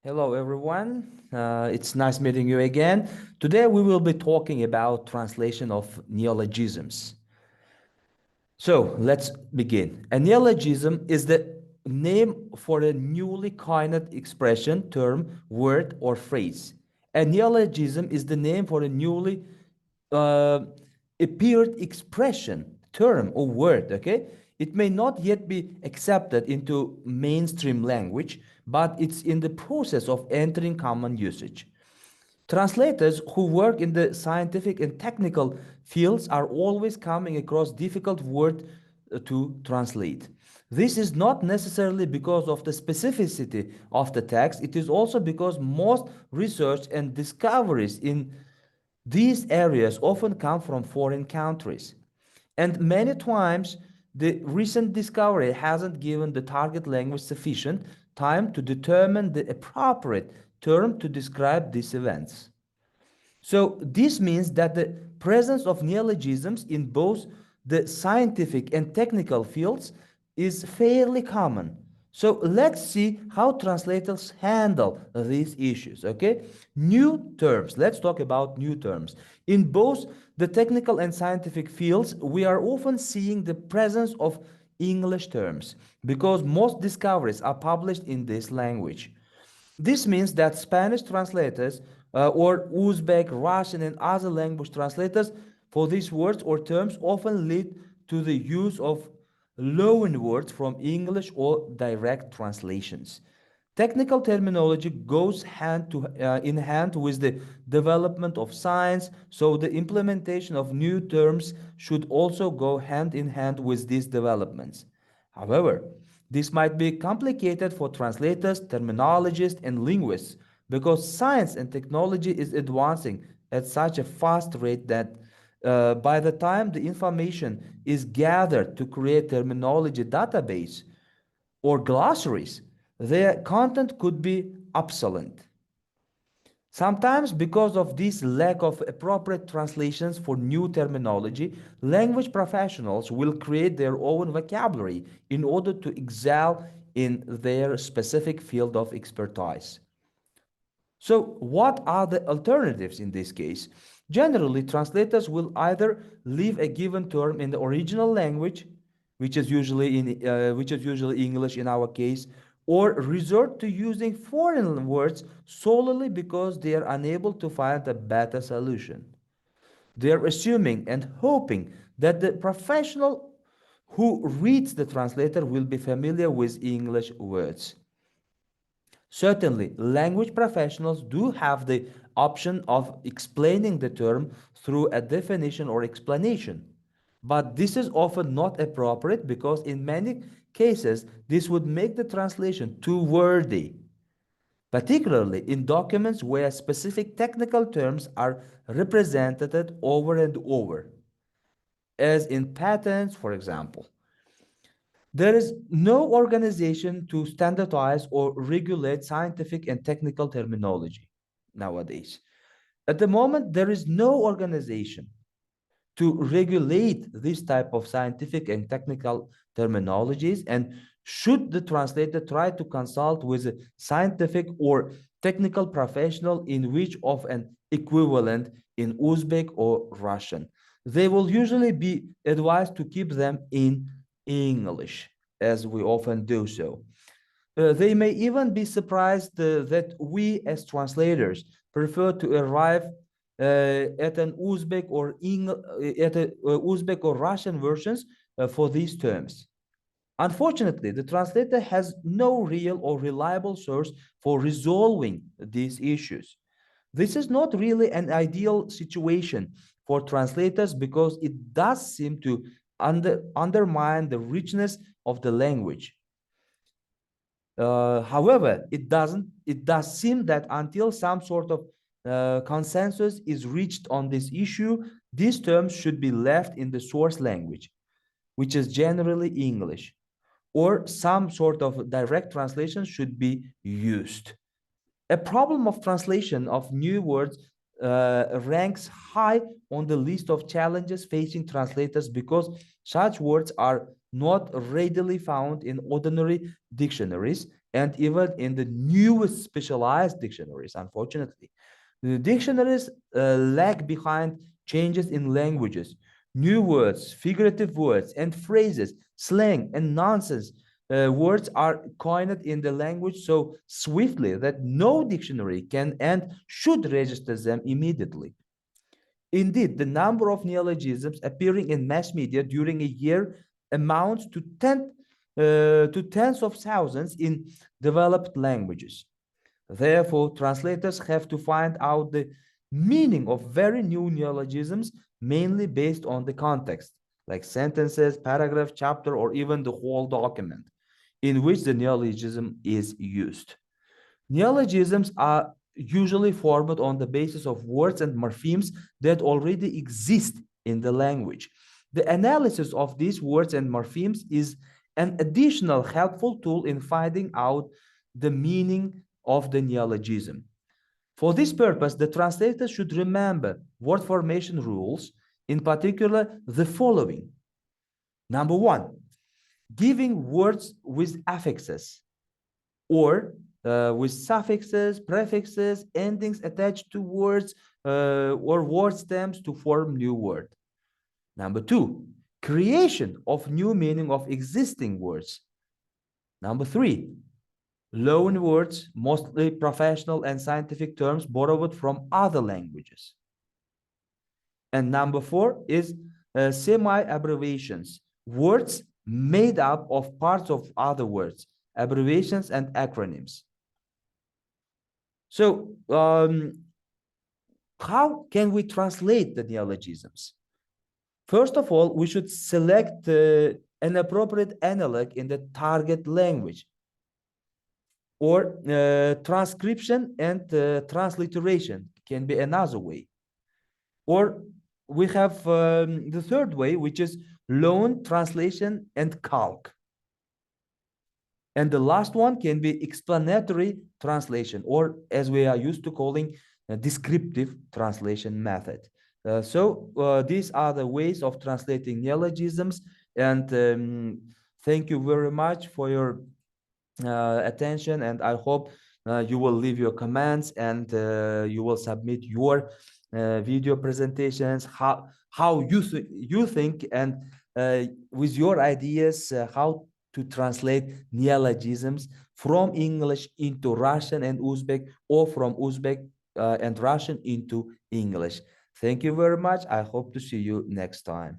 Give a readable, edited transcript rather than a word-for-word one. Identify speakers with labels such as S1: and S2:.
S1: Hello, everyone. It's nice meeting you again. Today we will be talking about translation of neologisms. So let's begin. A neologism is the name for a newly coined expression, term, word, or phrase. A neologism is the name for a newly uh, appeared expression, term, or word. Okay, it may not yet be accepted into mainstream language, but it's in the process of entering common usage. Translators who work in the scientific and technical fields are always coming across difficult words to translate. This is not necessarily because of the specificity of the text, it is also because most research and discoveries in these areas often come from foreign countries. And many times, the recent discovery hasn't given the target language sufficient time to determine the appropriate term to describe these events. So this means that the presence of neologisms in both the scientific and technical fields is fairly common. So let's see how translators handle these issues, okay? New terms. Let's talk about new terms. In both the technical and scientific fields, we are often seeing the presence of English terms because most discoveries are published in this language. This means that Spanish translators or Uzbek, Russian, and other language translators for these words or terms often lead to the use of loan words from English or direct translations. Technical terminology goes in hand with the development of science, so the implementation of new terms should also go hand in hand with these developments. However, this might be complicated for translators, terminologists, and linguists because science and technology is advancing at such a fast rate that by the time the information is gathered to create terminology database or glossaries, their content could be obsolete. Sometimes, because of this lack of appropriate translations for new terminology, language professionals will create their own vocabulary in order to excel in their specific field of expertise. So, what are the alternatives in this case? Generally, translators will either leave a given term in the original language, which is usually English in our case, or resort to using foreign words solely because they are unable to find a better solution. They are assuming and hoping that the professional who reads the translator will be familiar with English words. Certainly, language professionals do have the option of explaining the term through a definition or explanation. But this is often not appropriate because in many cases, this would make the translation too wordy, particularly in documents where specific technical terms are represented over and over, as in patents, for example. There is no organization to standardize or regulate scientific and technical terminology nowadays. At the moment, there is no organization to regulate this type of scientific and technical terminologies. And should the translator try to consult with a scientific or technical professional in which of an equivalent in Uzbek or Russian, they will usually be advised to keep them in English, as we often do so. They may even be surprised that we as translators prefer to arrive at an Uzbek or Russian versions for these terms. Unfortunately, the translator has no real or reliable source for resolving these issues. This is not really an ideal situation for translators because it does seem to undermine the richness of the language. However, it does seem that until some sort of consensus is reached on this issue, these terms should be left in the source language, which is generally English, or some sort of direct translation should be used. A problem of translation of new words ranks high on the list of challenges facing translators because such words are not readily found in ordinary dictionaries and even in the newest specialized dictionaries, unfortunately. The dictionaries lag behind changes in languages. New words, figurative words, and phrases, slang, and nonsense words are coined in the language so swiftly that no dictionary can and should register them immediately. Indeed, the number of neologisms appearing in mass media during a year amounts to tens of thousands in developed languages. Therefore, translators have to find out the meaning of very new neologisms, mainly based on the context, like sentences, paragraph, chapter, or even the whole document in which the neologism is used. Neologisms are usually formed on the basis of words and morphemes that already exist in the language. The analysis of these words and morphemes is an additional helpful tool in finding out the meaning of the neologism. For this purpose, the translator should remember word formation rules, in particular the following. Number one, giving words with affixes or with suffixes, prefixes, endings attached to words or word stems to form new word. Number two, creation of new meaning of existing words. Number three, loan words, mostly professional and scientific terms borrowed from other languages. And number four is semi-abbreviations, words made up of parts of other words, abbreviations and acronyms. So how can we translate the neologisms? First of all, we should select an appropriate analog in the target language, or transcription and transliteration can be another way. Or we have the third way, which is loan, translation, and calc. And the last one can be explanatory translation, or as we are used to calling a descriptive translation method. These are the ways of translating neologisms. And thank you very much for your attention. And I hope you will leave your comments and you will submit your video presentations, how you think, and with your ideas, how to translate neologisms from English into Russian and Uzbek, or from Uzbek and Russian into English. Thank you very much. I hope to see you next time.